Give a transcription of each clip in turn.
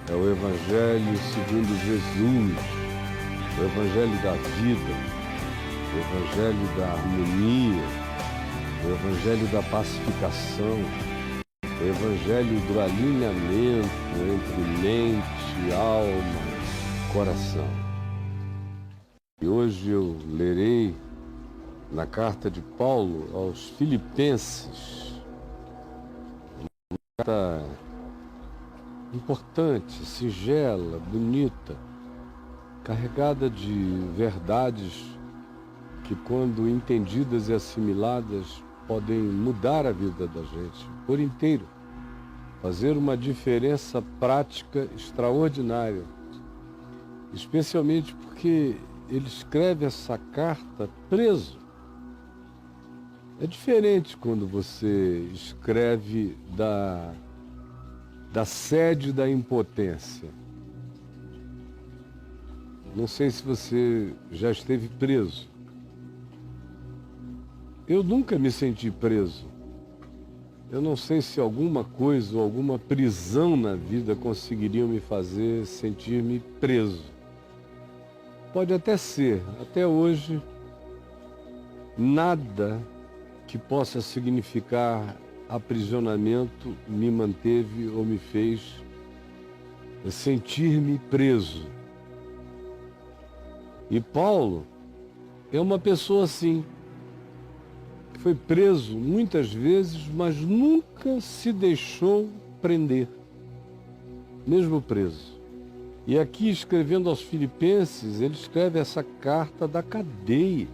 É o Evangelho segundo Jesus, o Evangelho da vida, o Evangelho da harmonia, o Evangelho da pacificação, o Evangelho do alinhamento entre mente, alma, coração. E hoje eu lerei na carta de Paulo aos Filipenses, uma carta importante, singela, bonita, carregada de verdades que, quando entendidas e assimiladas, podem mudar a vida da gente por inteiro, fazer uma diferença prática extraordinária, especialmente porque ele escreve essa carta preso. É diferente quando você escreve da sede da impotência. Não sei se você já esteve preso. Eu nunca me senti preso. Eu não sei se alguma coisa ou alguma prisão na vida conseguiriam me fazer sentir-me preso. Pode até ser. Até hoje, nada que possa significar aprisionamento me manteve ou me fez sentir-me preso. E Paulo é uma pessoa assim, que foi preso muitas vezes, mas nunca se deixou prender, mesmo preso. E aqui, escrevendo aos Filipenses, ele escreve essa carta da cadeia,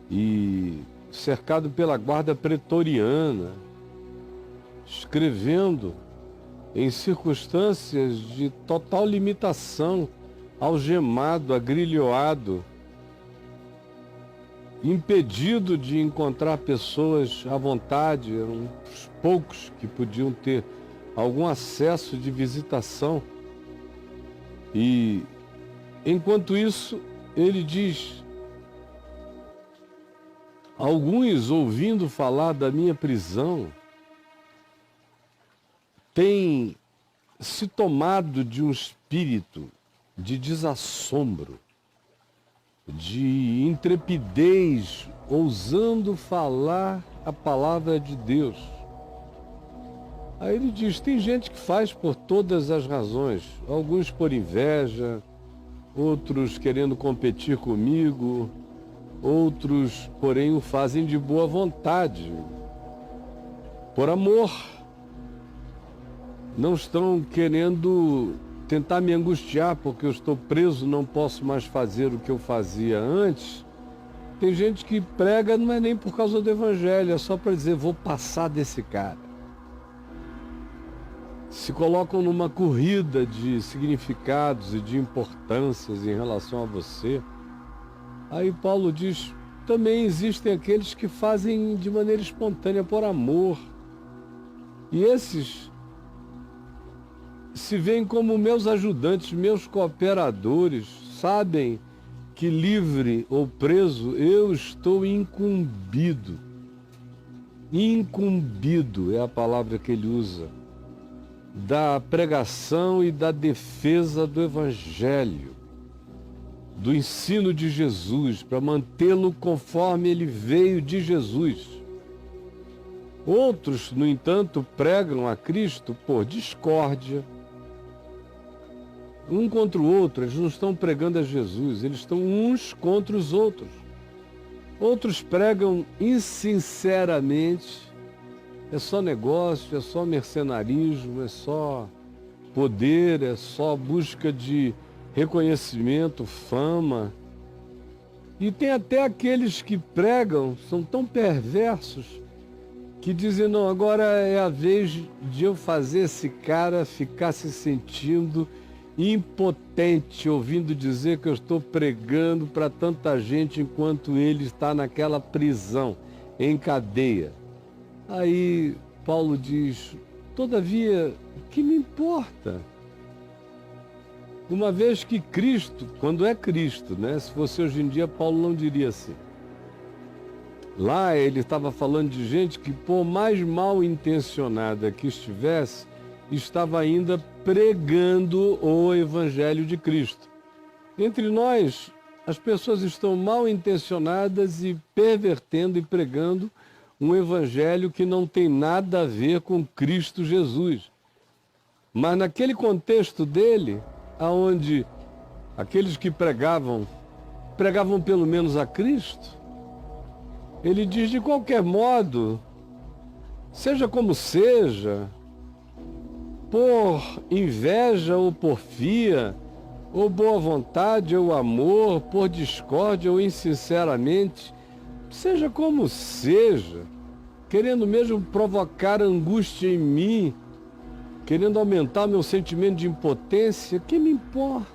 e cercado pela guarda pretoriana, escrevendo em circunstâncias de total limitação, algemado, agrilhoado, impedido de encontrar pessoas à vontade. Eram os poucos que podiam ter algum acesso de visitação. E, enquanto isso, ele diz: alguns, ouvindo falar da minha prisão, têm se tomado de um espírito de desassombro, de intrepidez, ousando falar a palavra de Deus. Aí ele diz: tem gente que faz por todas as razões, alguns por inveja, outros querendo competir comigo, outros, porém, o fazem de boa vontade, por amor. Não estão querendo tentar me angustiar porque eu estou preso, não posso mais fazer o que eu fazia antes. Tem gente que prega, não é nem por causa do Evangelho, é só para dizer: vou passar desse cara. Se colocam numa corrida de significados e de importâncias em relação a você. Aí Paulo diz: também existem aqueles que fazem de maneira espontânea, por amor. E esses se veem como meus ajudantes, meus cooperadores, sabem que, livre ou preso, eu estou incumbido. Incumbido é a palavra que ele usa, da pregação e da defesa do Evangelho, do ensino de Jesus, para mantê-lo conforme ele veio de Jesus. Outros, no entanto, pregam a Cristo por discórdia, um contra o outro. Eles não estão pregando a Jesus, eles estão uns contra os outros. Outros pregam insinceramente, é só negócio, é só mercenarismo, é só poder, é só busca de reconhecimento, fama. E tem até aqueles que pregam, são tão perversos, que dizem: não, agora é a vez de eu fazer esse cara ficar se sentindo impotente, ouvindo dizer que eu estou pregando para tanta gente enquanto ele está naquela prisão, em cadeia. Aí Paulo diz: todavia, o que me importa? Uma vez que Cristo, quando é Cristo, né? Se fosse hoje em dia, Paulo não diria assim. Lá ele estava falando de gente que, por mais mal intencionada que estivesse, estava ainda pregando o Evangelho de Cristo. Entre nós, as pessoas estão mal intencionadas e pervertendo e pregando um Evangelho que não tem nada a ver com Cristo Jesus. Mas naquele contexto dele, aonde aqueles que pregavam pelo menos a Cristo, ele diz: de qualquer modo, seja como seja, por inveja ou porfia, ou boa vontade ou amor, por discórdia ou insinceramente, seja como seja, querendo mesmo provocar angústia em mim, querendo aumentar meu sentimento de impotência, que me importa?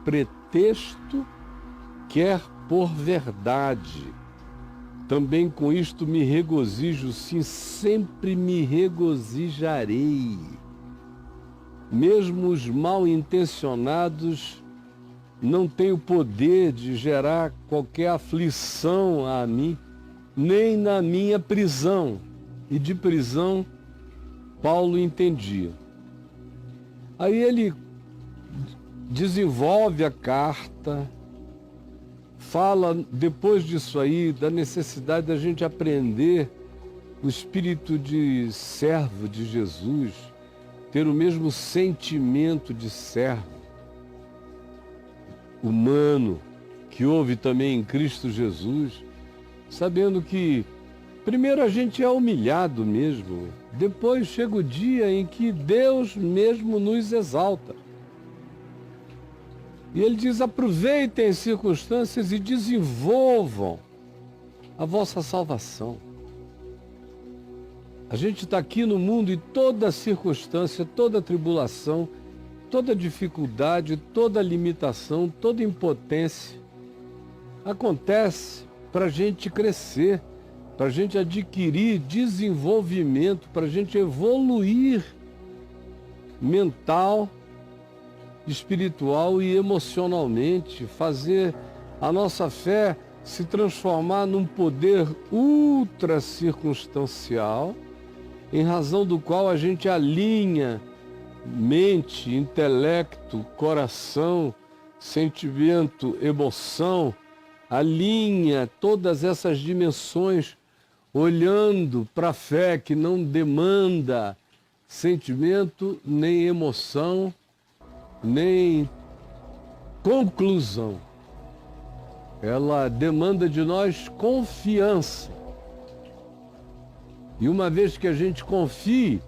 Pretexto quer por verdade. Também com isto me regozijo, sim, sempre me regozijarei. Mesmo os mal intencionados não têm o poder de gerar qualquer aflição a mim, nem na minha prisão. E de prisão, Paulo entendia. Aí ele desenvolve a carta, fala depois disso aí da necessidade da gente aprender o espírito de servo de Jesus, ter o mesmo sentimento de servo humano que houve também em Cristo Jesus, sabendo que primeiro a gente é humilhado mesmo, depois chega o dia em que Deus mesmo nos exalta. E ele diz: aproveitem as circunstâncias e desenvolvam a vossa salvação. A gente está aqui no mundo e toda circunstância, toda tribulação, toda dificuldade, toda limitação, toda impotência acontece para a gente crescer, para a gente adquirir desenvolvimento, para a gente evoluir mental, espiritual e emocionalmente, fazer a nossa fé se transformar num poder ultra circunstancial, em razão do qual a gente alinha mente, intelecto, coração, sentimento, emoção, alinha todas essas dimensões olhando para a fé que não demanda sentimento, nem emoção, nem conclusão. Ela demanda de nós confiança. E uma vez que a gente confie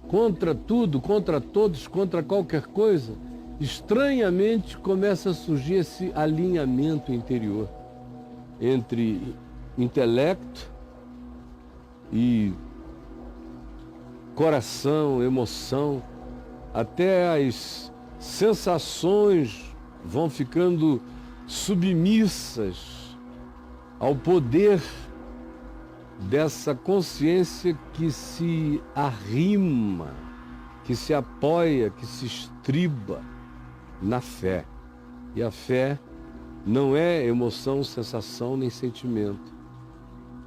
contra tudo, contra todos, contra qualquer coisa, estranhamente começa a surgir esse alinhamento interior entre intelecto e coração, emoção, até as sensações vão ficando submissas ao poder dessa consciência que se arrima, que se apoia, que se estriba na fé. E a fé não é emoção, sensação nem sentimento.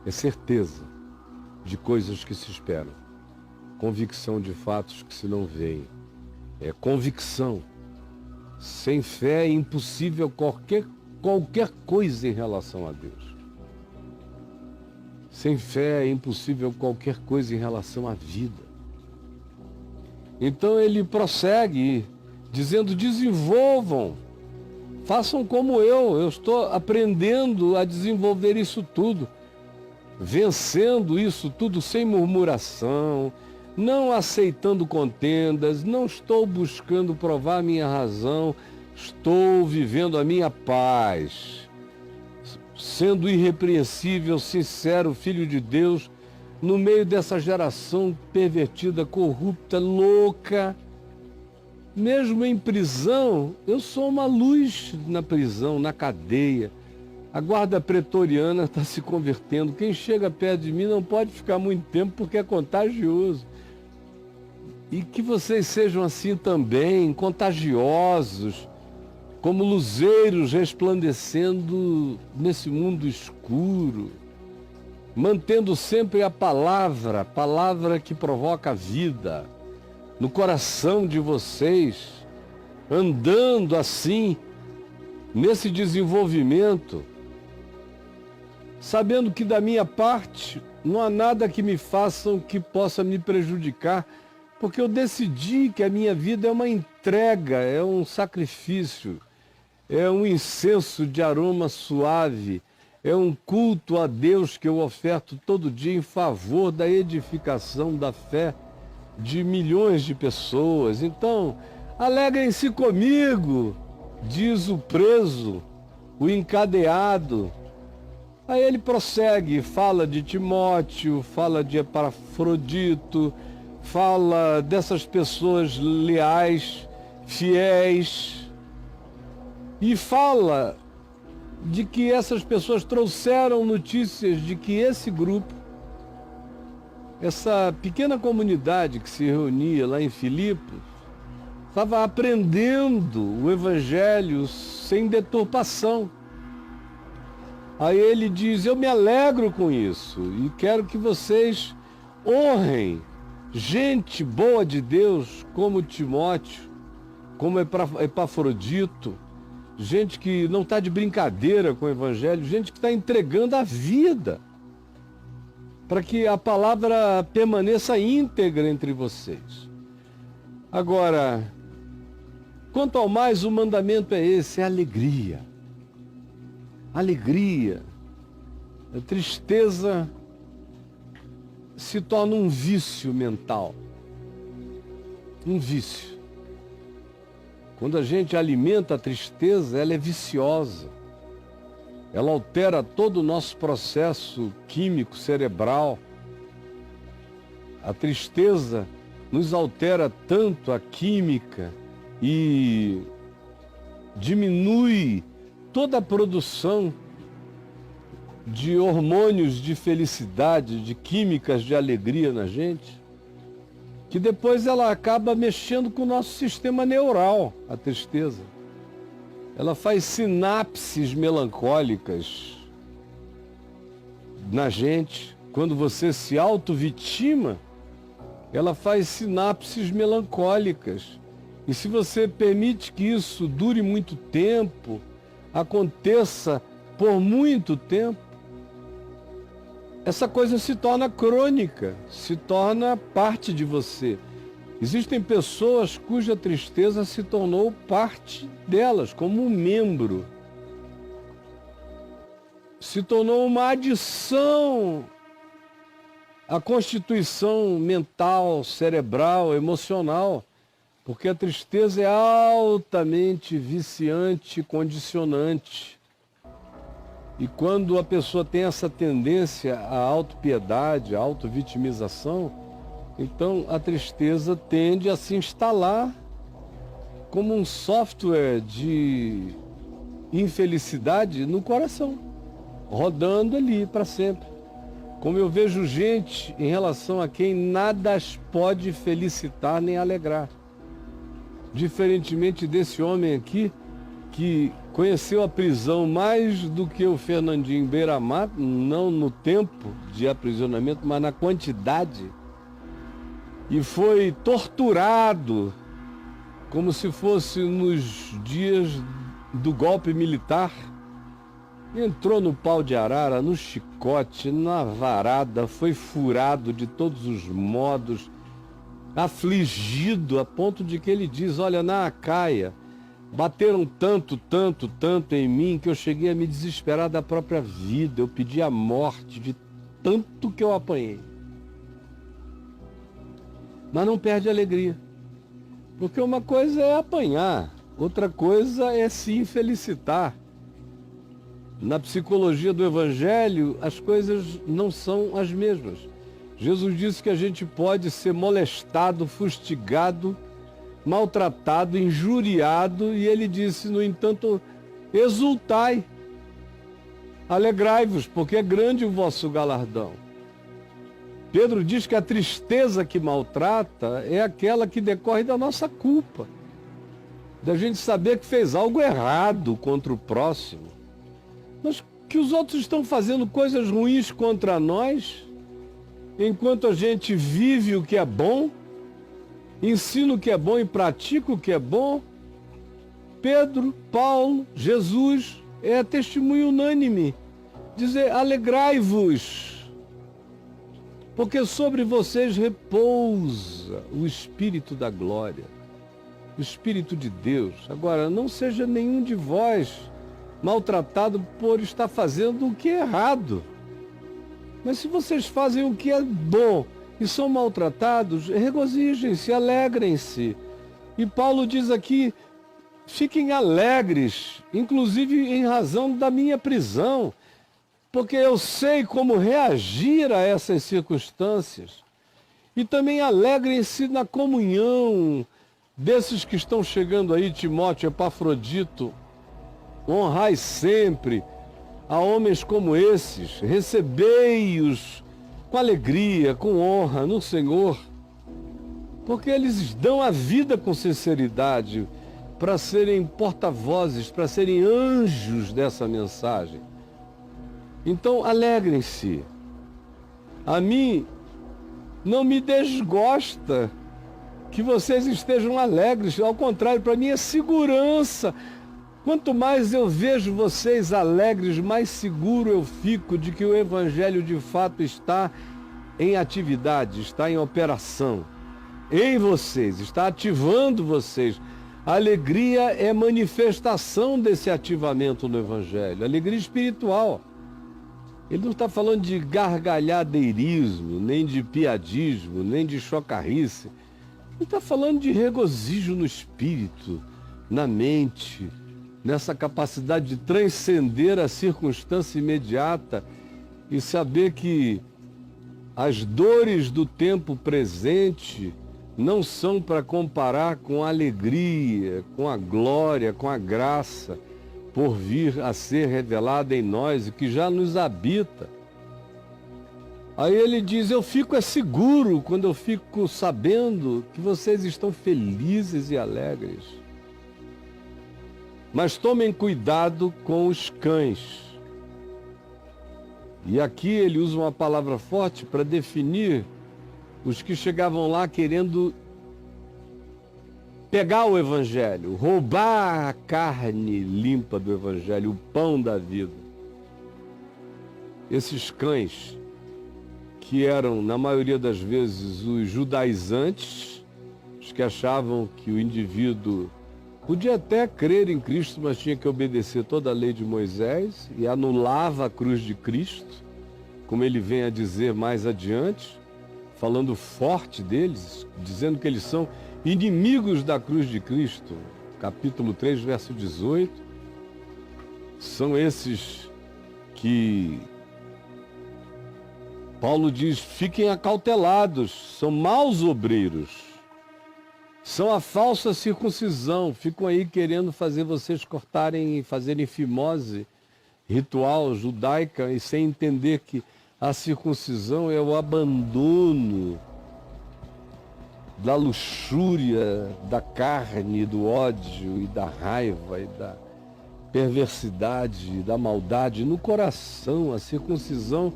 É certeza de coisas que se esperam. Convicção de fatos que se não veem. É convicção. Sem fé é impossível qualquer coisa em relação a Deus. Sem fé é impossível qualquer coisa em relação à vida. Então ele prossegue dizendo: desenvolvam, façam como eu estou aprendendo a desenvolver isso tudo, vencendo isso tudo sem murmuração, não aceitando contendas, não estou buscando provar a minha razão, estou vivendo a minha paz, sendo irrepreensível, sincero, filho de Deus, no meio dessa geração pervertida, corrupta, louca. Mesmo em prisão, eu sou uma luz na prisão, na cadeia. A guarda pretoriana está se convertendo. Quem chega perto de mim não pode ficar muito tempo porque é contagioso. E que vocês sejam assim também, contagiosos, como luzeiros resplandecendo nesse mundo escuro, mantendo sempre a palavra que provoca a vida no coração de vocês, andando assim, nesse desenvolvimento, sabendo que da minha parte não há nada que me façam que possa me prejudicar, porque eu decidi que a minha vida é uma entrega, é um sacrifício, é um incenso de aroma suave, é um culto a Deus que eu oferto todo dia em favor da edificação da fé de milhões de pessoas. Então, alegrem-se comigo, diz o preso, o encadeado. Aí ele prossegue, fala de Timóteo, fala de Epafrodito, fala dessas pessoas leais, fiéis, e fala de que essas pessoas trouxeram notícias de que esse grupo, essa pequena comunidade que se reunia lá em Filipos, estava aprendendo o Evangelho sem deturpação. Aí ele diz, eu me alegro com isso e quero que vocês honrem gente boa de Deus como Timóteo, como Epafrodito, gente que não está de brincadeira com o Evangelho, gente que está entregando a vida para que a palavra permaneça íntegra entre vocês. Agora, quanto ao mais, o mandamento é esse, é alegria. Alegria. A tristeza se torna um vício mental. Um vício. Quando a gente alimenta a tristeza, ela é viciosa. Ela altera todo o nosso processo químico cerebral. A tristeza nos altera tanto a química e diminui toda a produção de hormônios de felicidade, de químicas de alegria na gente, que depois ela acaba mexendo com o nosso sistema neural, a tristeza. Ela faz sinapses melancólicas na gente. Quando você se auto-vitima, ela faz sinapses melancólicas. E se você permite que isso dure muito tempo, aconteça por muito tempo, essa coisa se torna crônica, se torna parte de você. Existem pessoas cuja tristeza se tornou parte delas, como um membro. Se tornou uma adição à constituição mental, cerebral, emocional, porque a tristeza é altamente viciante e condicionante. E quando a pessoa tem essa tendência à autopiedade, à autovitimização, então a tristeza tende a se instalar como um software de infelicidade no coração, rodando ali para sempre. Como eu vejo gente em relação a quem nada as pode felicitar nem alegrar. Diferentemente desse homem aqui, que conheceu a prisão mais do que o Fernandinho Beiramar, não no tempo de aprisionamento, mas na quantidade, e foi torturado como se fosse nos dias do golpe militar. Entrou no pau de arara, no chicote, na varada, foi furado de todos os modos, afligido a ponto de que ele diz, olha, na Acaia, bateram tanto em mim que eu cheguei a me desesperar da própria vida. Eu pedi a morte de tanto que eu apanhei. Mas não perde a alegria. Porque uma coisa é apanhar, outra coisa é se infelicitar. Na psicologia do Evangelho, as coisas não são as mesmas. Jesus disse que a gente pode ser molestado, fustigado, maltratado, injuriado, e ele disse, no entanto, exultai, alegrai-vos, porque é grande o vosso galardão. Pedro diz que a tristeza que maltrata é aquela que decorre da nossa culpa. da gente saber que fez algo errado contra o próximo, mas que os outros estão fazendo coisas ruins contra nós, enquanto a gente vive o que é bom, ensina o que é bom e pratica o que é bom. Pedro, Paulo, Jesus é testemunho unânime. Dizer, alegrai-vos, porque sobre vocês repousa o Espírito da glória, o Espírito de Deus. Agora, não seja nenhum de vós maltratado por estar fazendo o que é errado. Mas se vocês fazem o que é bom e são maltratados, regozijem-se, alegrem-se. E Paulo diz aqui, fiquem alegres, inclusive em razão da minha prisão, porque eu sei como reagir a essas circunstâncias. E também alegrem-se na comunhão desses que estão chegando aí, Timóteo, Epafrodito. Honrai sempre a homens como esses, recebei-os com alegria, com honra no Senhor, porque eles dão a vida com sinceridade para serem porta-vozes, para serem anjos dessa mensagem. Então, alegrem-se. A mim não me desgosta que vocês estejam alegres, ao contrário, para mim é segurança. Quanto mais eu vejo vocês alegres, mais seguro eu fico de que o Evangelho de fato está em atividade, está em operação, em vocês, está ativando vocês. A alegria é manifestação desse ativamento no Evangelho, alegria espiritual. Ele não está falando de gargalhadeirismo, nem de piadismo, nem de chocarrice. Ele está falando de regozijo no espírito, na mente, nessa capacidade de transcender a circunstância imediata e saber que as dores do tempo presente não são para comparar com a alegria, com a glória, com a graça por vir a ser revelada em nós e que já nos habita. Aí ele diz, eu fico seguro quando eu fico sabendo que vocês estão felizes e alegres. Mas tomem cuidado com os cães. E aqui ele usa uma palavra forte para definir os que chegavam lá querendo pegar o Evangelho, roubar a carne limpa do Evangelho, o pão da vida. Esses cães, que eram, na maioria das vezes, os judaizantes, os que achavam que o indivíduo podia até crer em Cristo, mas tinha que obedecer toda a lei de Moisés e anulava a cruz de Cristo, como ele vem a dizer mais adiante, falando forte deles, dizendo que eles são inimigos da cruz de Cristo. Capítulo 3, verso 18. São esses que Paulo diz, fiquem acautelados, são maus obreiros. São a falsa circuncisão, ficam aí querendo fazer vocês cortarem e fazerem fimose ritual judaica e sem entender que a circuncisão é o abandono da luxúria, da carne, do ódio e da raiva e da perversidade, da maldade no coração. A circuncisão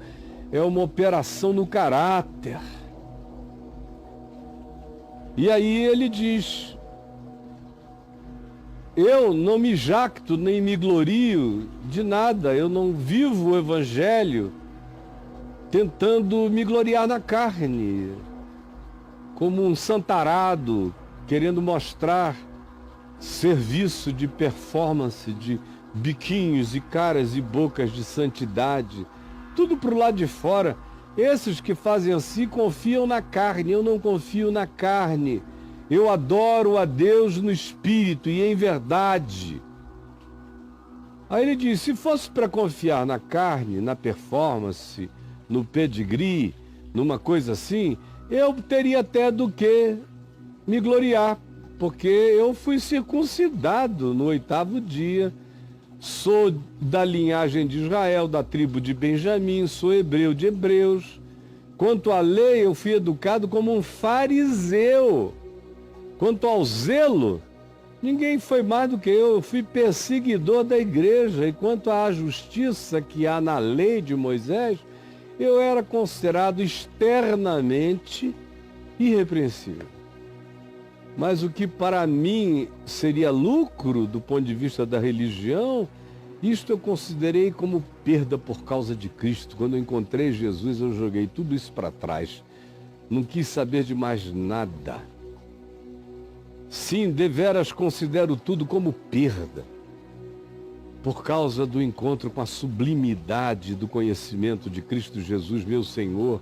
é uma operação no caráter. E aí ele diz, eu não me jacto nem me glorio de nada, eu não vivo o Evangelho tentando me gloriar na carne, como um santarado, querendo mostrar serviço de performance, de biquinhos e caras e bocas de santidade, tudo para o lado de fora. Esses que fazem assim confiam na carne, eu não confio na carne. Eu adoro a Deus no Espírito e em verdade. Aí ele diz, se fosse para confiar na carne, na performance, no pedigree, numa coisa assim, eu teria até do que me gloriar, porque eu fui circuncidado no 8º dia, sou da linhagem de Israel, da tribo de Benjamim, sou hebreu de hebreus. Quanto à lei, eu fui educado como um fariseu. Quanto ao zelo, Ninguém foi mais do que eu fui perseguidor da igreja, e quanto à justiça que há na lei de Moisés, eu era considerado externamente irrepreensível. Mas o que para mim seria lucro do ponto de vista da religião, isto eu considerei como perda por causa de Cristo. Quando eu encontrei Jesus, eu joguei tudo isso para trás. Não quis saber de mais nada. Sim, deveras considero tudo como perda, por causa do encontro com a sublimidade do conhecimento de Cristo Jesus, meu Senhor,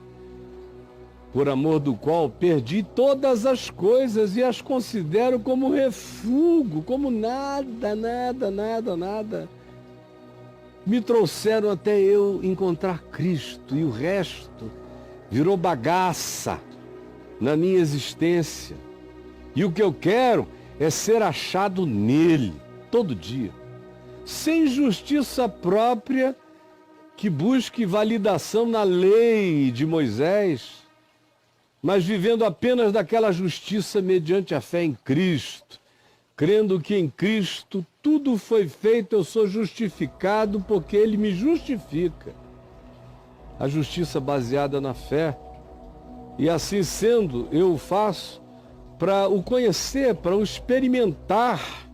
por amor do qual perdi todas as coisas e as considero como refúgio, como nada. Me trouxeram até eu encontrar Cristo, e o resto virou bagaça na minha existência. E o que eu quero é ser achado nele, todo dia. Sem justiça própria, que busque validação na lei de Moisés, mas vivendo apenas daquela justiça mediante a fé em Cristo, crendo que em Cristo tudo foi feito, eu sou justificado porque Ele me justifica. A justiça baseada na fé. E assim sendo, eu o faço para o conhecer, para o experimentar,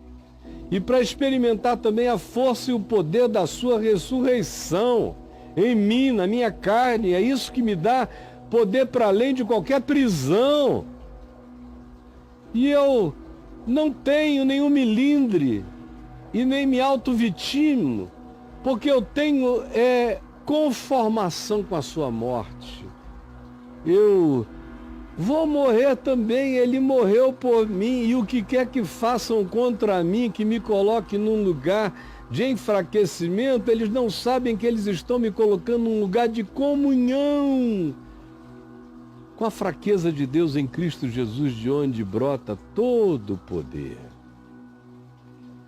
e para experimentar também a força e o poder da sua ressurreição em mim, na minha carne. É isso que me dá poder para além de qualquer prisão. E eu não tenho nenhum melindre e nem me auto-vitimo, porque eu tenho conformação com a sua morte. Eu vou morrer também, ele morreu por mim, e o que quer que façam contra mim, que me coloque num lugar de enfraquecimento, eles não sabem que eles estão me colocando num lugar de comunhão com a fraqueza de Deus em Cristo Jesus, de onde brota todo o poder.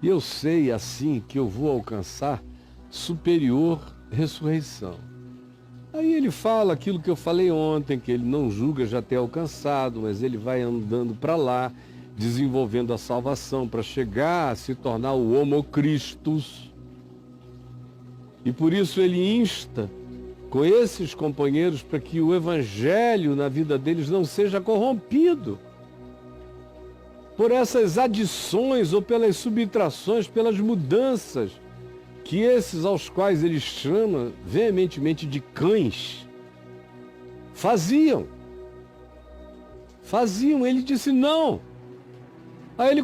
E eu sei assim que eu vou alcançar superior ressurreição. Aí ele fala aquilo que eu falei ontem, que ele não julga já ter alcançado, mas ele vai andando para lá, desenvolvendo a salvação para chegar a se tornar o Homo Christus. E por isso ele insta com esses companheiros para que o evangelho na vida deles não seja corrompido por essas adições ou pelas subtrações, pelas mudanças que esses aos quais ele chama veementemente de cães faziam. Ele disse não. Aí ele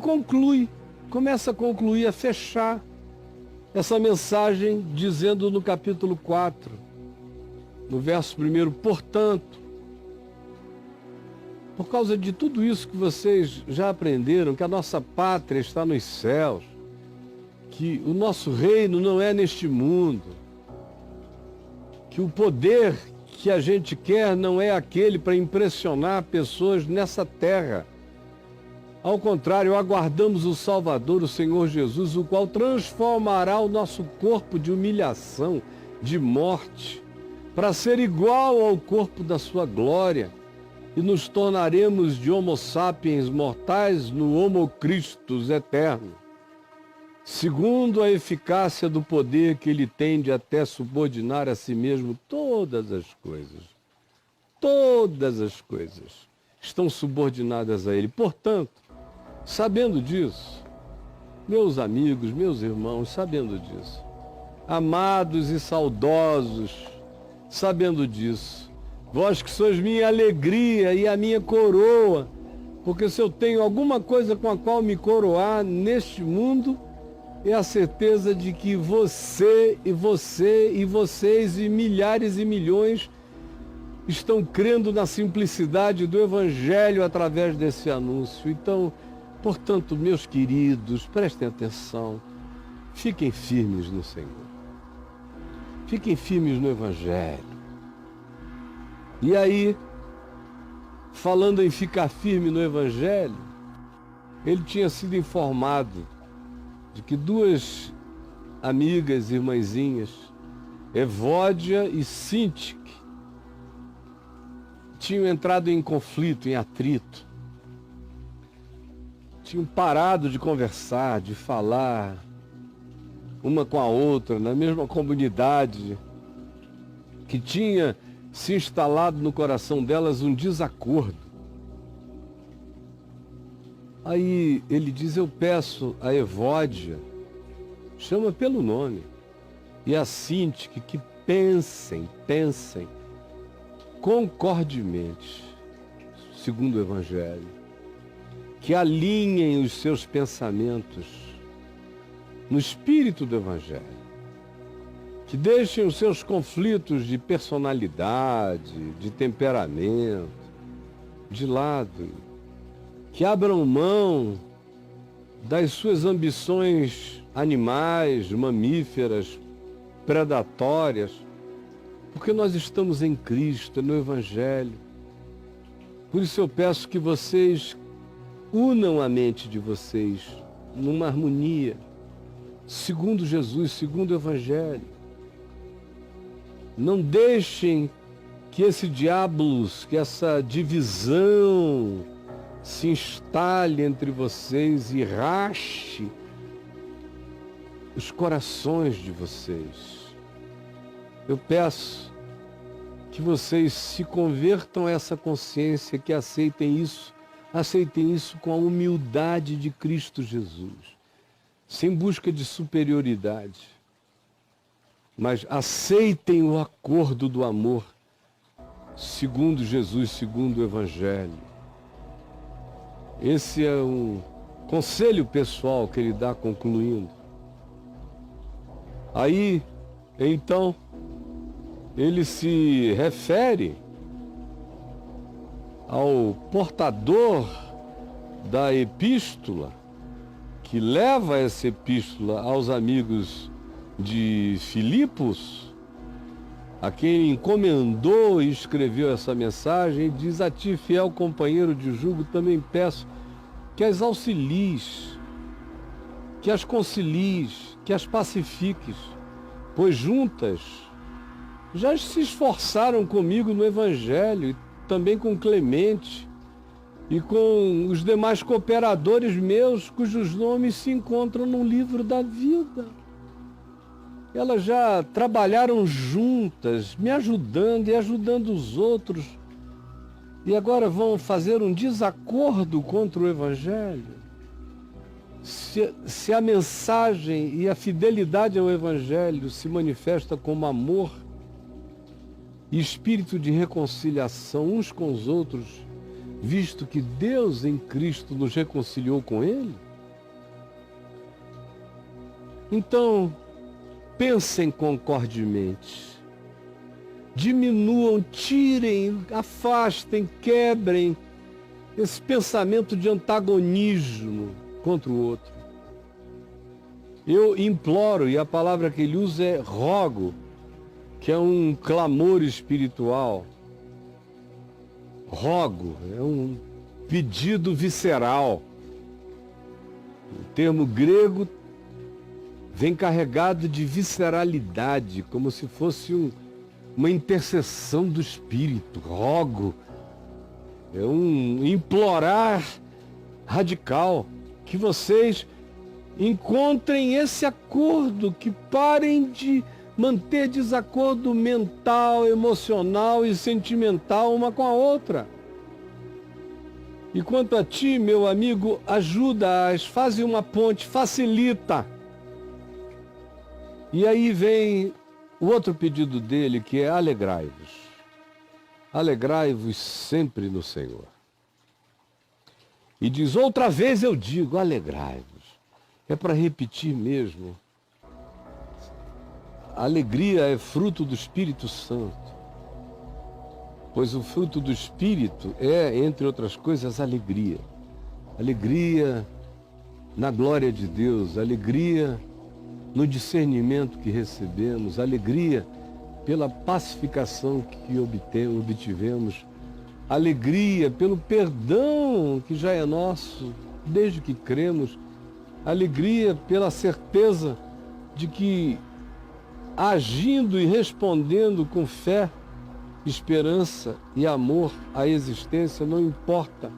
começa a concluir, a fechar essa mensagem dizendo no capítulo 4, no verso 1, portanto, por causa de tudo isso que vocês já aprenderam, que a nossa pátria está nos céus, que o nosso reino não é neste mundo, que o poder que a gente quer não é aquele para impressionar pessoas nessa terra. Ao contrário, aguardamos o Salvador, o Senhor Jesus, o qual transformará o nosso corpo de humilhação, de morte, para ser igual ao corpo da sua glória, e nos tornaremos de Homo sapiens mortais no Homo Christus eterno, segundo a eficácia do poder que ele tem de até subordinar a si mesmo todas as coisas. Todas as coisas estão subordinadas a ele. Portanto, sabendo disso, meus amigos, meus irmãos, sabendo disso, amados e saudosos, sabendo disso, vós que sois minha alegria e a minha coroa, porque se eu tenho alguma coisa com a qual me coroar neste mundo, é a certeza de que você e vocês e milhares e milhões estão crendo na simplicidade do Evangelho através desse anúncio. Então, portanto, meus queridos, prestem atenção, fiquem firmes no Senhor, fiquem firmes no Evangelho. E aí, falando em ficar firme no Evangelho, ele tinha sido informado de que duas amigas, irmãzinhas, Evódia e Sintique, tinham entrado em conflito, em atrito. tinham parado de conversar, de falar, uma com a outra, na mesma comunidade, que tinha se instalado no coração delas um desacordo. Aí ele diz, eu peço a Evódia, chama pelo nome, e a Síntique que pensem concordemente, segundo o Evangelho, que alinhem os seus pensamentos no espírito do Evangelho, que deixem os seus conflitos de personalidade, de temperamento, de lado, que abram mão das suas ambições animais, mamíferas, predatórias, porque nós estamos em Cristo, no Evangelho. Por isso eu peço que vocês unam a mente de vocês numa harmonia, segundo Jesus, segundo o Evangelho. Não deixem que esse diabolos, que essa divisão se instale entre vocês e rache os corações de vocês. Eu peço que vocês se convertam a essa consciência, que aceitem isso com a humildade de Cristo Jesus, sem busca de superioridade, mas aceitem o acordo do amor, segundo Jesus, segundo o Evangelho. Esse é um conselho pessoal que ele dá concluindo. Aí, então, ele se refere ao portador da epístola, que leva essa epístola aos amigos de Filipos, a quem encomendou e escreveu essa mensagem, e diz: a ti, fiel companheiro de jugo, também peço que as auxilies, que as concilies, que as pacifiques, pois juntas já se esforçaram comigo no Evangelho, e também com Clemente e com os demais cooperadores meus, cujos nomes se encontram no livro da vida. Elas já trabalharam juntas, me ajudando e ajudando os outros, e agora vão fazer um desacordo contra o Evangelho? Se a mensagem e a fidelidade ao Evangelho se manifesta como amor e espírito de reconciliação uns com os outros, visto que Deus em Cristo nos reconciliou com Ele, então pensem concordemente, diminuam, tirem, afastem, quebrem esse pensamento de antagonismo contra o outro. Eu imploro, e a palavra que ele usa é rogo, que é um clamor espiritual. Rogo é um pedido visceral. O termo grego vem carregado de visceralidade, como se fosse uma intercessão do Espírito. Rogo é um implorar radical, que vocês encontrem esse acordo, que parem de manter desacordo mental, emocional e sentimental uma com a outra. E quanto a ti, meu amigo, ajuda-as, faz uma ponte, facilita. E aí vem o outro pedido dele, que é alegrai-vos. Alegrai-vos sempre no Senhor. E diz, outra vez eu digo, alegrai-vos. É para repetir mesmo. A alegria é fruto do Espírito Santo. Pois o fruto do Espírito é, entre outras coisas, alegria. Alegria na glória de Deus, alegria no discernimento que recebemos, alegria pela pacificação que obtivemos, alegria pelo perdão que já é nosso desde que cremos, alegria pela certeza de que, agindo e respondendo com fé, esperança e amor à existência, não importa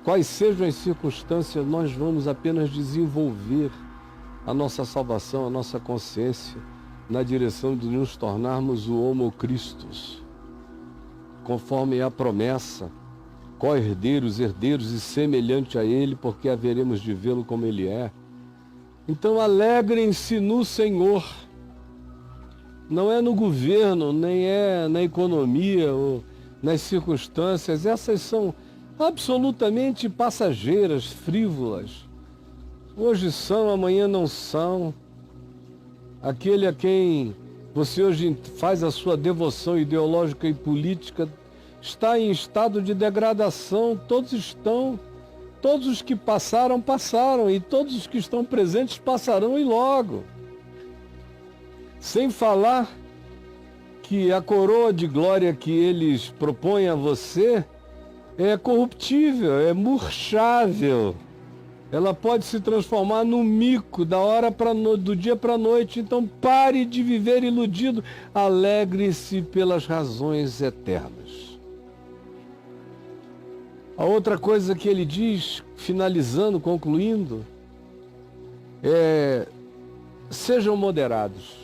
quais sejam as circunstâncias, nós vamos apenas desenvolver a nossa salvação, a nossa consciência, na direção de nos tornarmos o Homo Christus, conforme a promessa, co-herdeiros, herdeiros e semelhante a Ele, porque haveremos de vê-lo como Ele é. Então alegrem-se no Senhor. Não é no governo, nem é na economia ou nas circunstâncias. Essas são absolutamente passageiras, frívolas. Hoje são, amanhã não são. Aquele a quem você hoje faz a sua devoção ideológica e política está em estado de degradação. Todos estão. Todos os que passaram, passaram. E todos os que estão presentes passarão e logo. Sem falar que a coroa de glória que eles propõem a você é corruptível, é murchável. Ela pode se transformar num mico do dia para a noite. Então pare de viver iludido. Alegre-se pelas razões eternas. A outra coisa que ele diz, finalizando, concluindo, é: sejam moderados.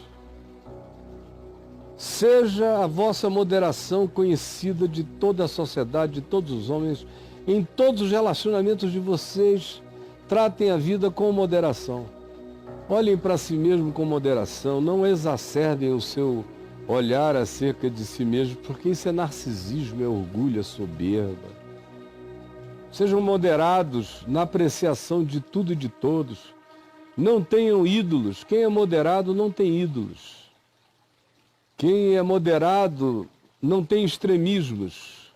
Seja a vossa moderação conhecida de toda a sociedade, de todos os homens, em todos os relacionamentos de vocês. Tratem a vida com moderação. Olhem para si mesmo com moderação. Não exacerbem o seu olhar acerca de si mesmo, porque isso é narcisismo, é orgulho, é soberba. Sejam moderados na apreciação de tudo e de todos. Não tenham ídolos. Quem é moderado não tem ídolos. Quem é moderado não tem extremismos.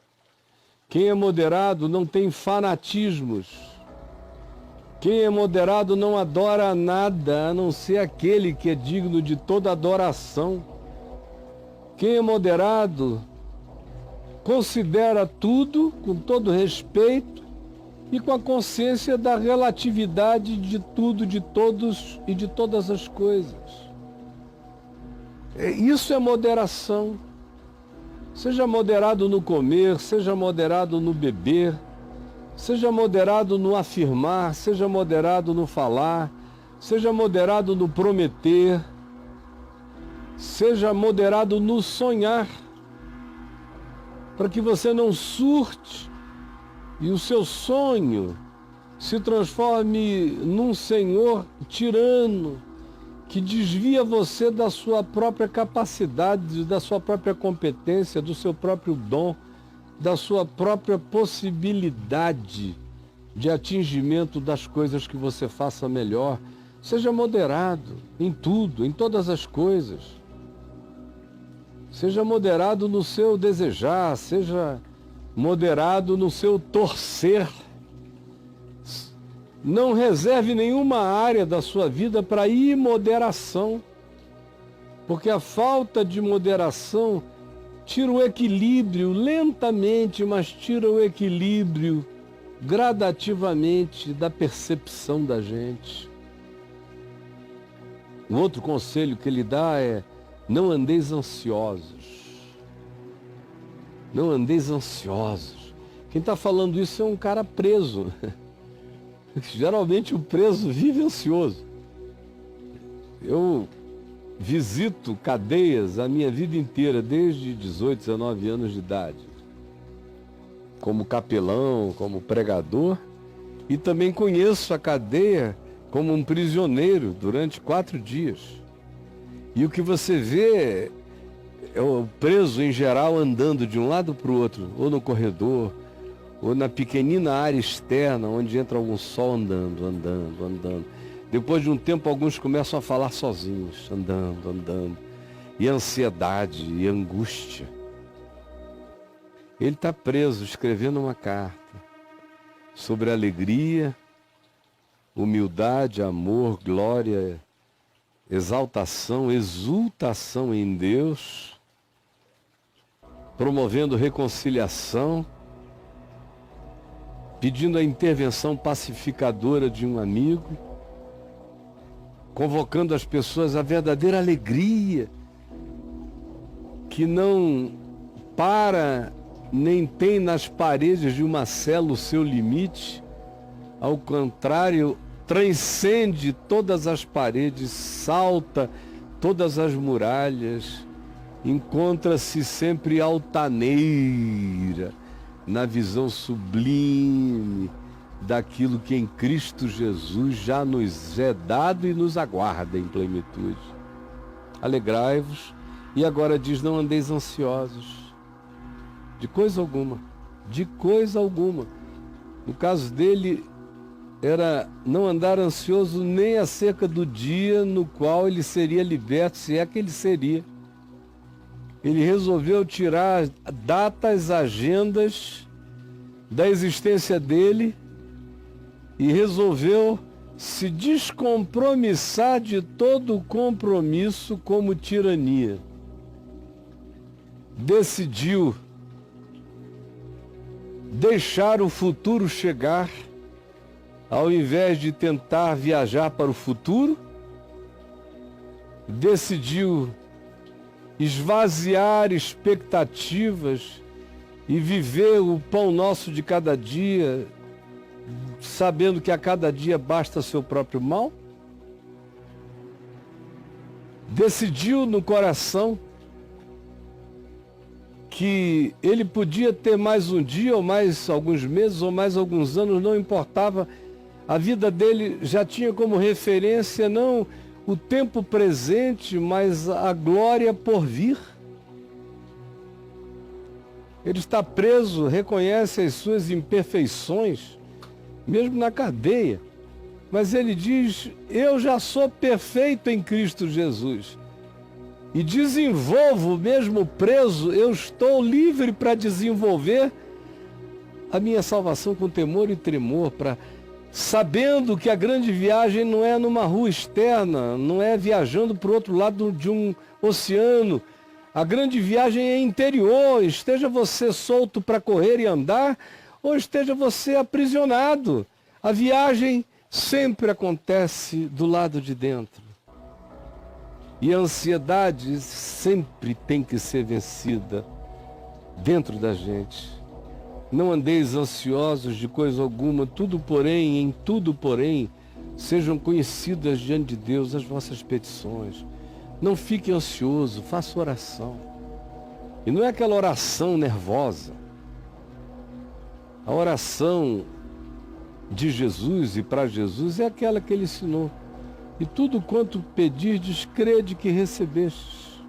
Quem é moderado não tem fanatismos. Quem é moderado não adora nada, a não ser aquele que é digno de toda adoração. Quem é moderado considera tudo com todo respeito e com a consciência da relatividade de tudo, de todos e de todas as coisas. Isso é moderação. Seja moderado no comer, seja moderado no beber, seja moderado no afirmar, seja moderado no falar, seja moderado no prometer, seja moderado no sonhar, para que você não surte e o seu sonho se transforme num senhor tirano, que desvia você da sua própria capacidade, da sua própria competência, do seu próprio dom, da sua própria possibilidade de atingimento das coisas que você faça melhor. Seja moderado em tudo, em todas as coisas. Seja moderado no seu desejar, seja moderado no seu torcer. Não reserve nenhuma área da sua vida para imoderação, porque a falta de moderação tira o equilíbrio lentamente, mas tira o equilíbrio gradativamente da percepção da gente. Um outro conselho que ele dá é: não andeis ansiosos. Não andeis ansiosos. Quem está falando isso é um cara preso. Geralmente o preso vive ansioso. Eu visito cadeias a minha vida inteira, desde 18, 19 anos de idade. Como capelão, como pregador. E também conheço a cadeia como um prisioneiro durante 4 dias. E o que você vê é o preso em geral andando de um lado para o outro, ou no corredor, ou na pequenina área externa, onde entra algum sol, andando. Depois de um tempo, alguns começam a falar sozinhos, andando. E ansiedade, e angústia. Ele está preso, escrevendo uma carta sobre alegria, humildade, amor, glória, exaltação, exultação em Deus, promovendo reconciliação, pedindo a intervenção pacificadora de um amigo, convocando as pessoas à verdadeira alegria, que não para nem tem nas paredes de uma cela o seu limite. Ao contrário, transcende todas as paredes, salta todas as muralhas, encontra-se sempre altaneira na visão sublime daquilo que em Cristo Jesus já nos é dado e nos aguarda em plenitude. Alegrai-vos, e agora diz, não andeis ansiosos, de coisa alguma, de coisa alguma. No caso dele, era não andar ansioso nem acerca do dia no qual ele seria liberto, se é que ele seria. Ele resolveu tirar datas, agendas da existência dele e resolveu se descompromissar de todo o compromisso como tirania. Decidiu deixar o futuro chegar, ao invés de tentar viajar para o futuro. Decidiu esvaziar expectativas e viver o pão nosso de cada dia, sabendo que a cada dia basta seu próprio mal. Decidiu no coração que ele podia ter mais um dia, ou mais alguns meses, ou mais alguns anos, não importava. A vida dele já tinha como referência não o tempo presente, mas a glória por vir. Ele está preso, reconhece as suas imperfeições, mesmo na cadeia. Mas ele diz, eu já sou perfeito em Cristo Jesus. E desenvolvo, mesmo preso, eu estou livre para desenvolver a minha salvação com temor e tremor, sabendo que a grande viagem não é numa rua externa, não é viajando para o outro lado de um oceano. A grande viagem é interior, esteja você solto para correr e andar, ou esteja você aprisionado. A viagem sempre acontece do lado de dentro. E a ansiedade sempre tem que ser vencida dentro da gente. Não andeis ansiosos de coisa alguma, tudo porém, em tudo porém, sejam conhecidas diante de Deus as vossas petições. Não fique ansioso, faça oração. E não é aquela oração nervosa. A oração de Jesus e para Jesus é aquela que ele ensinou. E tudo quanto pedirdes, crede que recebestes.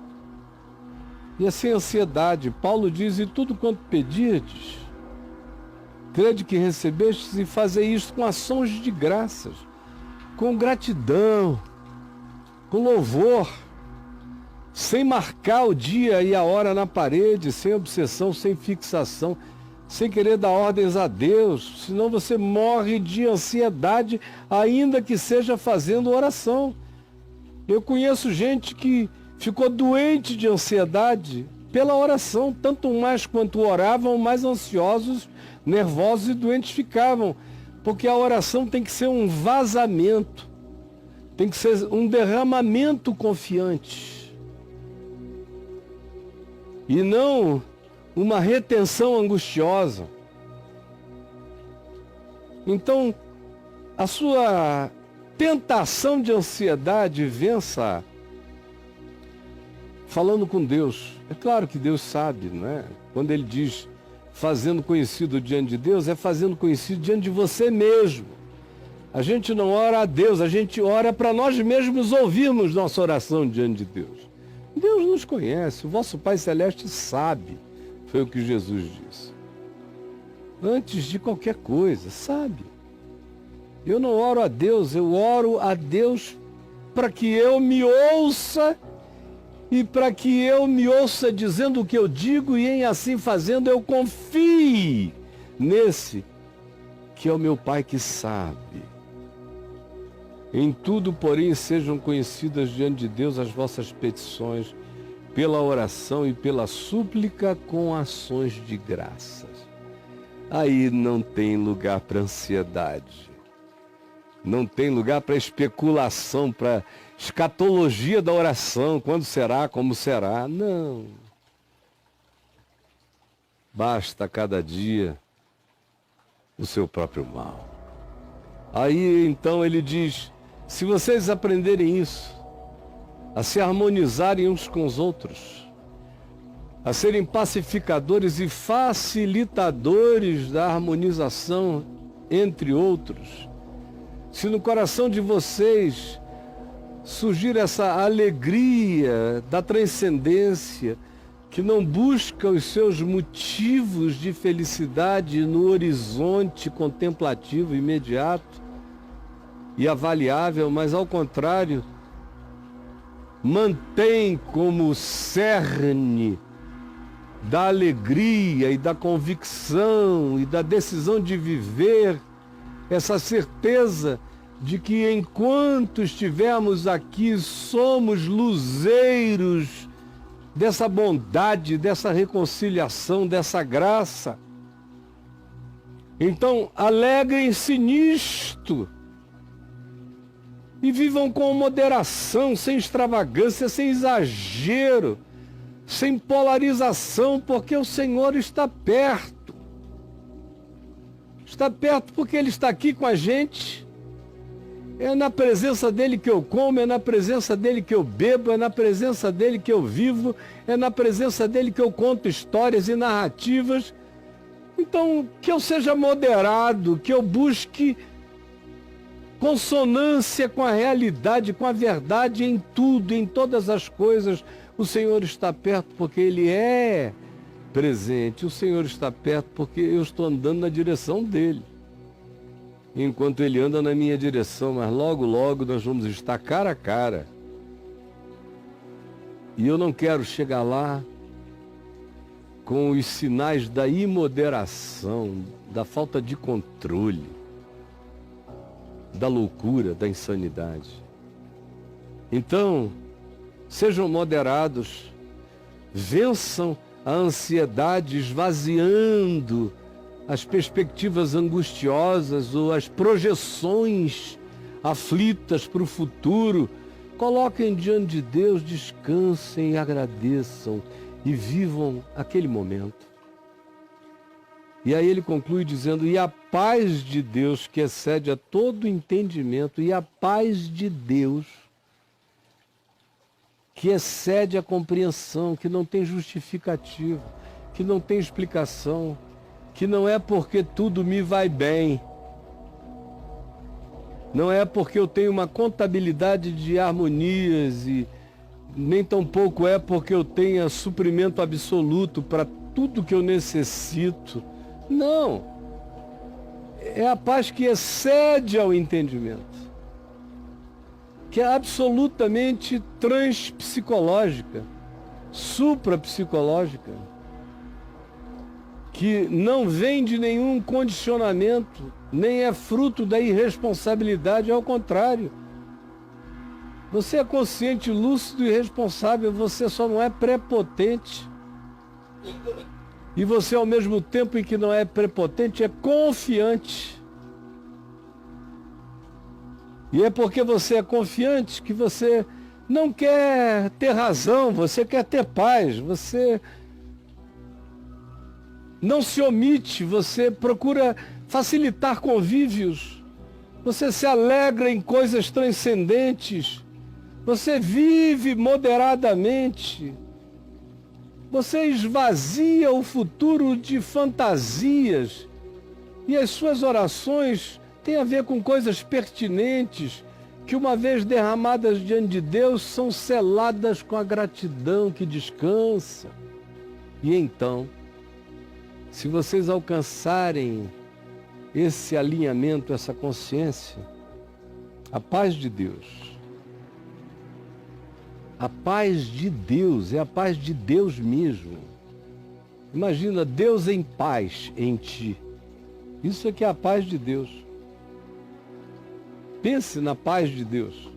E assim a ansiedade, Paulo diz, e tudo quanto pedirdes, crede que recebestes, e fazer isto com ações de graças, com gratidão, com louvor, sem marcar o dia e a hora na parede, sem obsessão, sem fixação, sem querer dar ordens a Deus, senão você morre de ansiedade, ainda que seja fazendo oração. Eu conheço gente que ficou doente de ansiedade pela oração, tanto mais quanto oravam, mais ansiosos, nervosos e doentes ficavam, porque a oração tem que ser um vazamento, tem que ser um derramamento confiante, e não uma retenção angustiosa. Então, a sua tentação de ansiedade, vença falando com Deus. É claro que Deus sabe, não é? Quando ele diz fazendo conhecido diante de Deus, é fazendo conhecido diante de você mesmo. A gente não ora a Deus, a gente ora para nós mesmos ouvirmos nossa oração diante de Deus. Deus nos conhece, o vosso Pai Celeste sabe. Foi o que Jesus disse. Antes de qualquer coisa, sabe? Eu não oro a Deus, eu oro a Deus para que eu me ouça e para que eu me ouça dizendo o que eu digo e em assim fazendo eu confie nesse que é o meu Pai que sabe. Em tudo, porém, sejam conhecidas diante de Deus as vossas petições, pela oração e pela súplica com ações de graças. Aí não tem lugar para ansiedade. Não tem lugar para especulação, para escatologia da oração, quando será, como será. Não. basta cada dia o seu próprio mal. Aí então ele diz, se vocês aprenderem isso, a se harmonizarem uns com os outros, a serem pacificadores e facilitadores da harmonização entre outros, se no coração de vocês surgir essa alegria da transcendência, que não busca os seus motivos de felicidade no horizonte contemplativo imediato e avaliável, mas ao contrário, mantém como cerne da alegria e da convicção e da decisão de viver essa certeza de que enquanto estivermos aqui somos luzeiros dessa bondade, dessa reconciliação, dessa graça. Então, alegrem-se nisto e vivam com moderação, sem extravagância, sem exagero, sem polarização, porque o Senhor está perto. Está perto porque Ele está aqui com a gente. É na presença dEle que eu como, é na presença dEle que eu bebo, é na presença dEle que eu vivo, é na presença dEle que eu conto histórias e narrativas. Então, que eu seja moderado, que eu busque consonância com a realidade, com a verdade em tudo, em todas as coisas. O Senhor está perto porque Ele é presente. O Senhor está perto porque eu estou andando na direção dEle, enquanto Ele anda na minha direção, mas logo, logo nós vamos estar cara a cara. E eu não quero chegar lá com os sinais da imoderação, da falta de controle, da loucura, da insanidade. Então, sejam moderados, vençam a ansiedade esvaziando as perspectivas angustiosas ou as projeções aflitas para o futuro. Coloquem diante de Deus, descansem e agradeçam e vivam aquele momento. E aí ele conclui dizendo, e a paz de Deus, que excede a todo entendimento, e a paz de Deus, que excede a compreensão, que não tem justificativa, que não tem explicação, que não é porque tudo me vai bem, não é porque eu tenho uma contabilidade de harmonias e nem tampouco é porque eu tenha suprimento absoluto para tudo que eu necessito. Não. É a paz que excede ao entendimento, que é absolutamente transpsicológica, suprapsicológica, que não vem de nenhum condicionamento, nem é fruto da irresponsabilidade, ao contrário. Você é consciente, lúcido e responsável, você só não é prepotente. E você, ao mesmo tempo em que não é prepotente, é confiante. E é porque você é confiante que você não quer ter razão, você quer ter paz, você não se omite, você procura facilitar convívios, você se alegra em coisas transcendentes, você vive moderadamente, você esvazia o futuro de fantasias e as suas orações têm a ver com coisas pertinentes que, uma vez derramadas diante de Deus, são seladas com a gratidão que descansa. E então, se vocês alcançarem esse alinhamento, essa consciência, a paz de Deus, a paz de Deus, é a paz de Deus mesmo. Imagina, Deus em paz em ti. Isso é que é a paz de Deus. Pense na paz de Deus.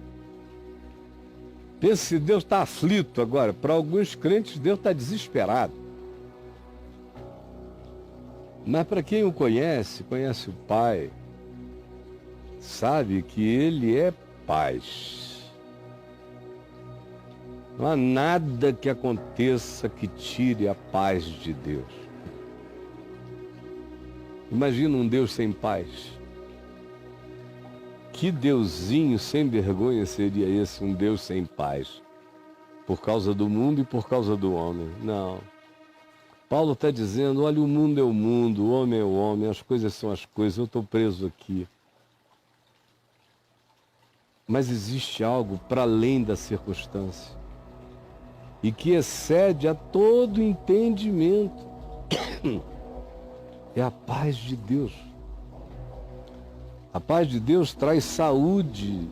Pense se Deus está aflito agora. Para alguns crentes, Deus está desesperado. Mas para quem o conhece, conhece o Pai, sabe que Ele é paz. Não há nada que aconteça que tire a paz de Deus. Imagina um Deus sem paz. Que deusinho sem vergonha seria esse, um Deus sem paz? Por causa do mundo e por causa do homem. Não. Paulo está dizendo, olha, o mundo é o mundo, o homem é o homem, as coisas são as coisas, eu estou preso aqui. Mas existe algo para além da circunstância e que excede a todo entendimento. É a paz de Deus. A paz de Deus traz saúde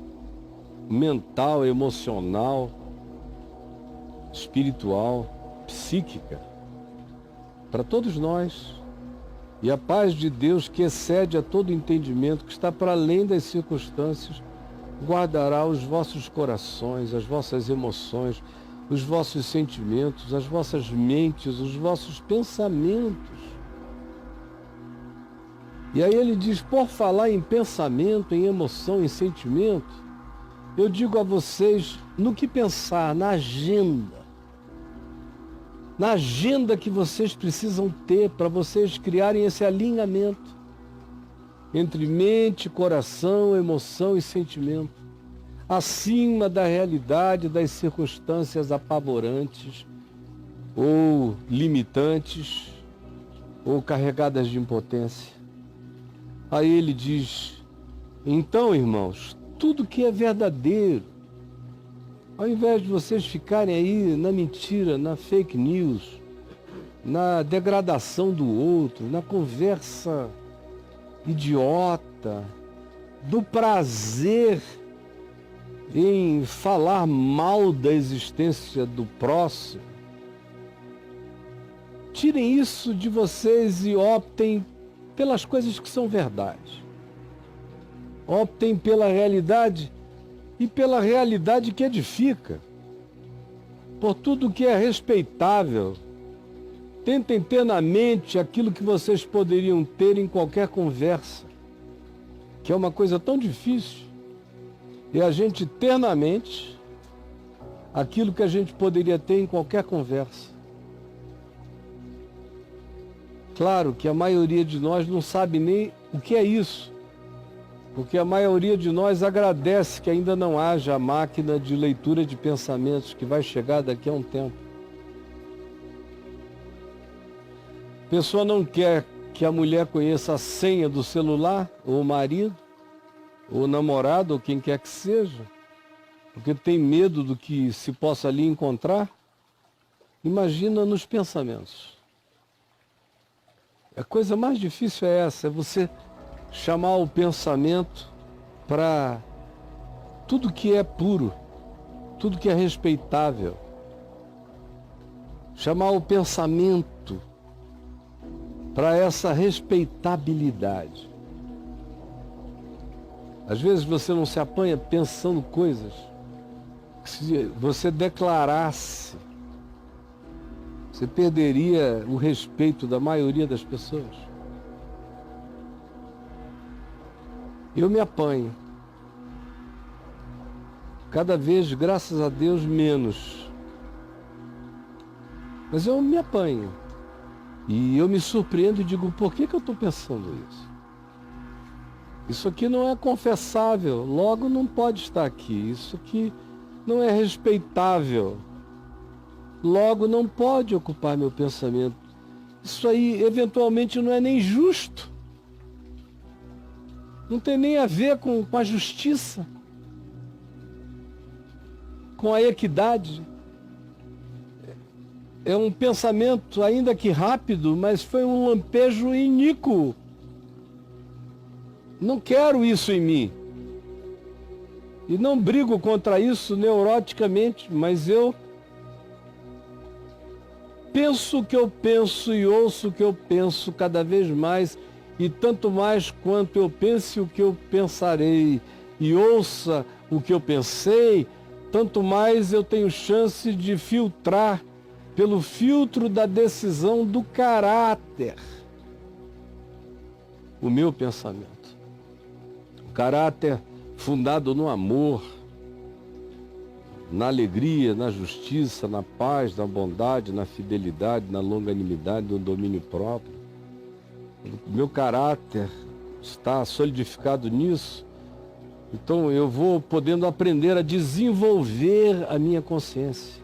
mental, emocional, espiritual, psíquica, para todos nós. E a paz de Deus, que excede a todo entendimento, que está para além das circunstâncias, guardará os vossos corações, as vossas emoções, os vossos sentimentos, as vossas mentes, os vossos pensamentos. E aí ele diz, por falar em pensamento, em emoção, em sentimento, eu digo a vocês no que pensar, na agenda que vocês precisam ter para vocês criarem esse alinhamento entre mente, coração, emoção e sentimento, acima da realidade das circunstâncias apavorantes ou limitantes ou carregadas de impotência. Aí ele diz, então, irmãos, tudo que é verdadeiro, ao invés de vocês ficarem aí na mentira, na fake news, na degradação do outro, na conversa idiota, do prazer em falar mal da existência do próximo, tirem isso de vocês e optem pelas coisas que são verdade. Optem pela realidade e pela realidade que edifica. Por tudo que é respeitável, tentem ter na mente aquilo que vocês poderiam ter em qualquer conversa, que é uma coisa tão difícil, é a gente ter na mente aquilo que a gente poderia ter em qualquer conversa. Claro que a maioria de nós não sabe nem o que é isso, porque a maioria de nós agradece que ainda não haja a máquina de leitura de pensamentos que vai chegar daqui a um tempo. A pessoa não quer que a mulher conheça a senha do celular, ou o marido, ou o namorado, ou quem quer que seja, porque tem medo do que se possa ali encontrar. Imagina nos pensamentos. A coisa mais difícil é essa, é você chamar o pensamento para tudo que é puro, tudo que é respeitável. Chamar o pensamento para essa respeitabilidade. Às vezes você não se apanha pensando coisas que, se você declarasse, você perderia o respeito da maioria das pessoas. Eu me apanho. Cada vez, graças a Deus, menos. Mas eu me apanho. E eu me surpreendo e digo, por que eu estou pensando isso? Isso aqui não é confessável, logo não pode estar aqui. Isso aqui não é respeitável, logo não pode ocupar meu pensamento. Isso aí, eventualmente, não é nem justo. Não tem nem a ver com a justiça, com a equidade. É um pensamento, ainda que rápido, mas foi um lampejo iníquo. Não quero isso em mim. E não brigo contra isso neuroticamente, mas eu penso o que eu penso e ouço o que eu penso cada vez mais, e tanto mais quanto eu pense o que eu pensarei e ouça o que eu pensei, tanto mais eu tenho chance de filtrar pelo filtro da decisão do caráter o meu pensamento. O caráter fundado no amor, na alegria, na justiça, na paz, na bondade, na fidelidade, na longanimidade, no domínio próprio. o meu caráter está solidificado nisso, então eu vou podendo aprender a desenvolver a minha consciência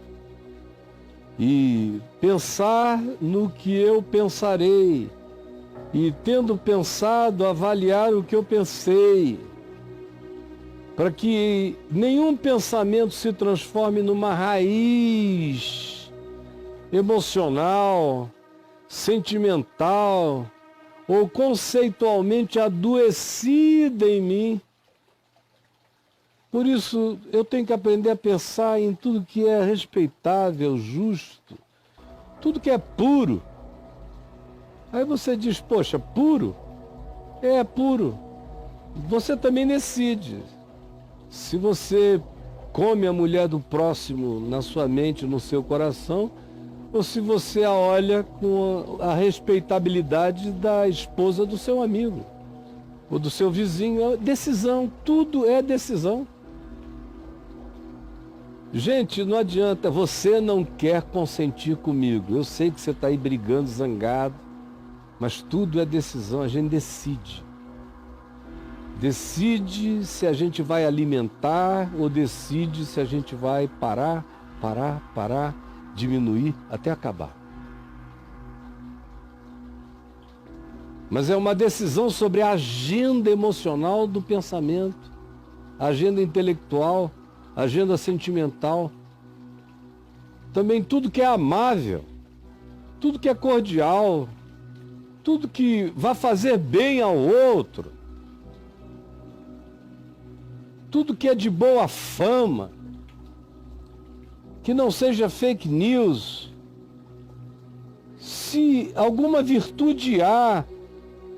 e pensar no que eu pensarei, e tendo pensado, avaliar o que eu pensei, para que nenhum pensamento se transforme numa raiz emocional, sentimental ou conceitualmente adoecida em mim. Por isso, eu tenho que aprender a pensar em tudo que é respeitável, justo, tudo que é puro. Aí você diz, poxa, puro? É puro. Você também decide. Se você come a mulher do próximo na sua mente, no seu coração, ou se você a olha com a respeitabilidade da esposa do seu amigo, ou do seu vizinho. Decisão, tudo é decisão. Gente, não adianta, você não quer consentir comigo. Eu sei que você está aí brigando, zangado, mas tudo é decisão, a gente decide. Decide se a gente vai alimentar ou decide se a gente vai parar, diminuir até acabar. Mas é uma decisão sobre a agenda emocional do pensamento, a agenda intelectual, a agenda sentimental. Também tudo que é amável, tudo que é cordial, tudo que vai fazer bem ao outro, tudo que é de boa fama, que não seja fake news. Se alguma virtude há,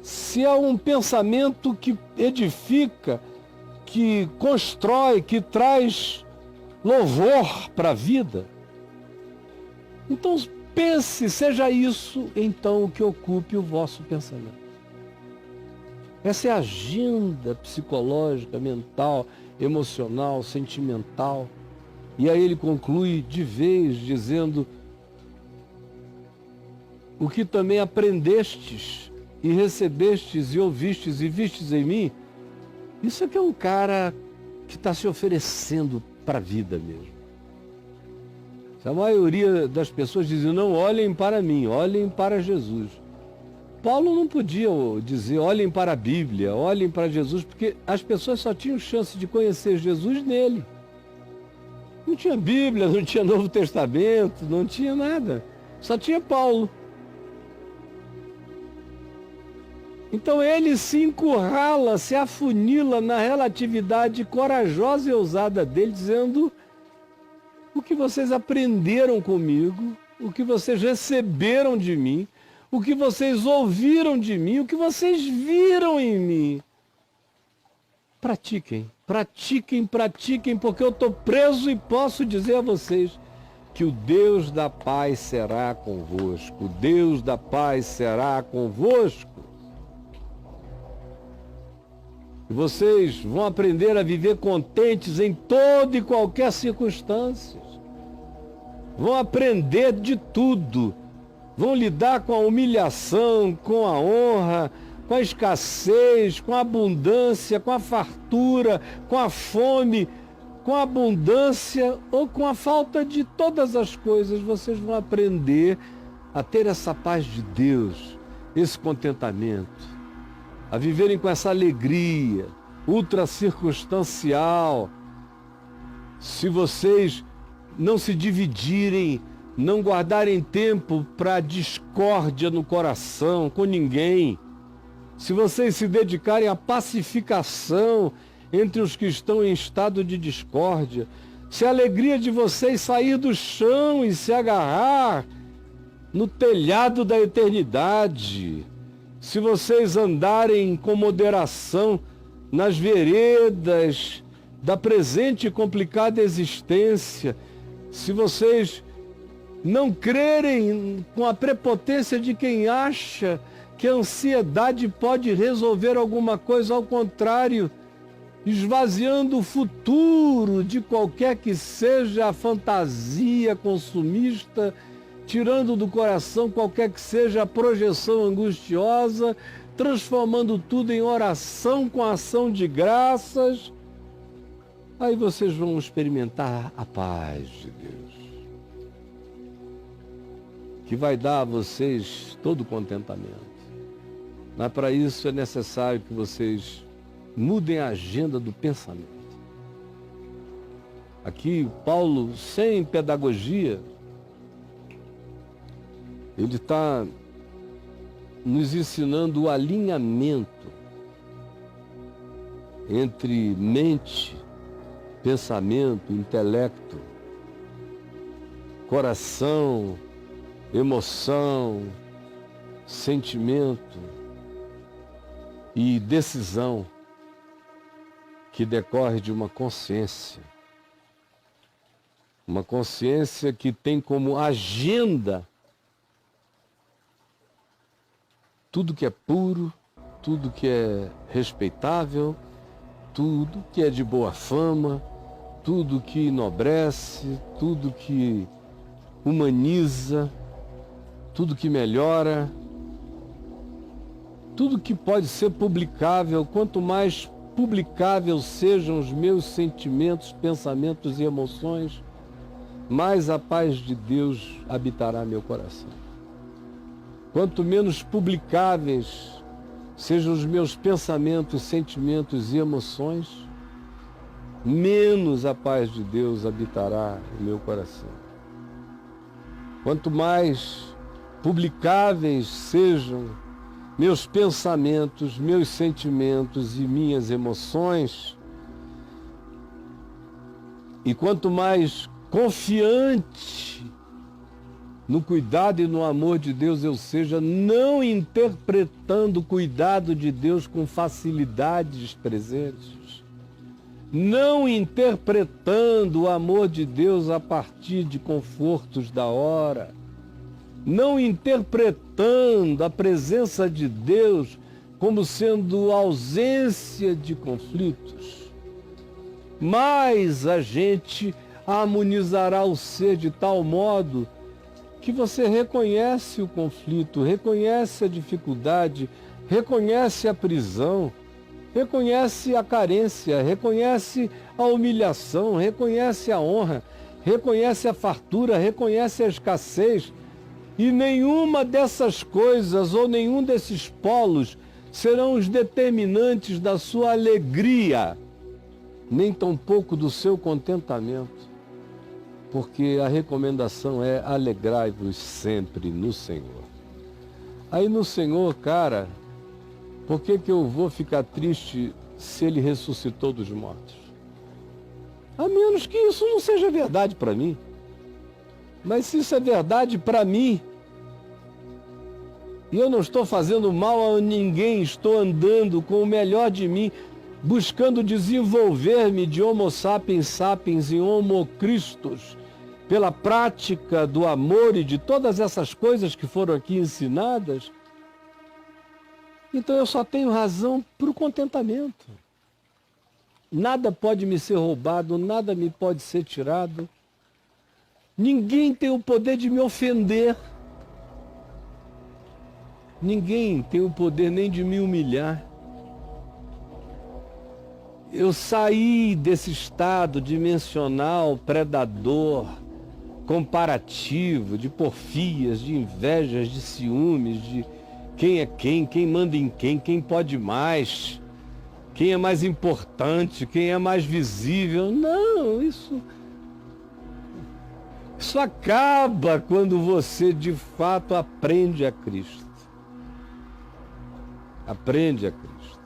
se há um pensamento que edifica, que constrói, que traz louvor para a vida, então pense, seja isso então o que ocupe o vosso pensamento. Essa é a agenda psicológica, mental, emocional, sentimental. E aí ele conclui de vez dizendo: o que também aprendestes e recebestes e ouvistes e vistes em mim. Isso aqui é um cara que está se oferecendo para a vida mesmo. A maioria das pessoas dizem, não olhem para mim, olhem para Jesus. Paulo não podia dizer, olhem para a Bíblia, olhem para Jesus, porque as pessoas só tinham chance de conhecer Jesus nele. Não tinha Bíblia, não tinha Novo Testamento, não tinha nada. Só tinha Paulo. Então ele se encurrala, se afunila na relatividade corajosa e ousada dele, dizendo: o que vocês aprenderam comigo, o que vocês receberam de mim, o que vocês ouviram de mim, o que vocês viram em mim. Pratiquem, pratiquem, pratiquem, porque eu estou preso e posso dizer a vocês que o Deus da paz será convosco. O Deus da paz será convosco. E vocês vão aprender a viver contentes em toda e qualquer circunstância. Vão aprender de tudo. Vão lidar com a humilhação, com a honra, com a escassez, com a abundância, com a fartura, com a fome, com a abundância ou com a falta de todas as coisas. Vocês vão aprender a ter essa paz de Deus, esse contentamento, a viverem com essa alegria ultra circunstancial. Se vocês não se dividirem, não guardarem tempo para discórdia no coração com ninguém, se vocês se dedicarem à pacificação entre os que estão em estado de discórdia, se a alegria de vocês sair do chão e se agarrar no telhado da eternidade, se vocês andarem com moderação nas veredas da presente e complicada existência, se vocês não crerem com a prepotência de quem acha que a ansiedade pode resolver alguma coisa, ao contrário, esvaziando o futuro de qualquer que seja a fantasia consumista tirando do coração qualquer que seja a projeção angustiosa, transformando tudo em oração com ação de graças. Aí vocês vão experimentar a paz de Deus, que vai dar a vocês todo o contentamento. Mas para isso é necessário que vocês mudem a agenda do pensamento. Aqui, Paulo, sem pedagogia, ele está nos ensinando o alinhamento entre mente, pensamento, intelecto, coração, emoção, sentimento e decisão que decorre de uma consciência. Uma consciência que tem como agenda tudo que é puro, tudo que é respeitável, tudo que é de boa fama, tudo que enobrece, tudo que humaniza, tudo que melhora, tudo que pode ser publicável. Quanto mais publicável sejam os meus sentimentos, pensamentos e emoções, mais a paz de Deus habitará meu coração. Quanto menos publicáveis sejam os meus pensamentos, sentimentos e emoções, menos a paz de Deus habitará o meu coração. Quanto mais publicáveis sejam meus pensamentos, meus sentimentos e minhas emoções, e quanto mais confiante no cuidado e no amor de Deus eu seja, não interpretando o cuidado de Deus com facilidades presentes, não interpretando o amor de Deus a partir de confortos da hora, não interpretando a presença de Deus como sendo ausência de conflitos, mas a gente harmonizará o ser de tal modo que você reconhece o conflito, reconhece a dificuldade, reconhece a prisão, reconhece a carência, reconhece a humilhação, reconhece a honra, reconhece a fartura, reconhece a escassez. E nenhuma dessas coisas ou nenhum desses polos serão os determinantes da sua alegria, nem tampouco do seu contentamento. Porque a recomendação é: alegrai-vos sempre no Senhor. Aí no Senhor, cara, por que eu vou ficar triste se Ele ressuscitou dos mortos? A menos que isso não seja verdade para mim. Mas se isso é verdade para mim, e eu não estou fazendo mal a ninguém, estou andando com o melhor de mim, buscando desenvolver-me de Homo sapiens sapiens em Homo Christus, pela prática do amor e de todas essas coisas que foram aqui ensinadas, então eu só tenho razão para o contentamento. Nada pode me ser roubado, nada me pode ser tirado. Ninguém tem o poder de me ofender. Ninguém tem o poder nem de me humilhar. Eu saí desse estado dimensional, predador, comparativo, de porfias, de invejas, de ciúmes, de quem é quem manda em quem pode mais, quem é mais importante, quem é mais visível. Não, isso acaba quando você de fato aprende a Cristo. Aprende a Cristo.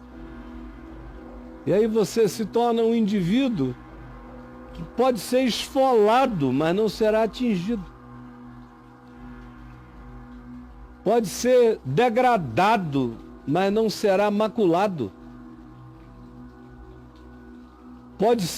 E aí você se torna um indivíduo que pode ser esfolado, mas não será atingido. Pode ser degradado, mas não será maculado. Pode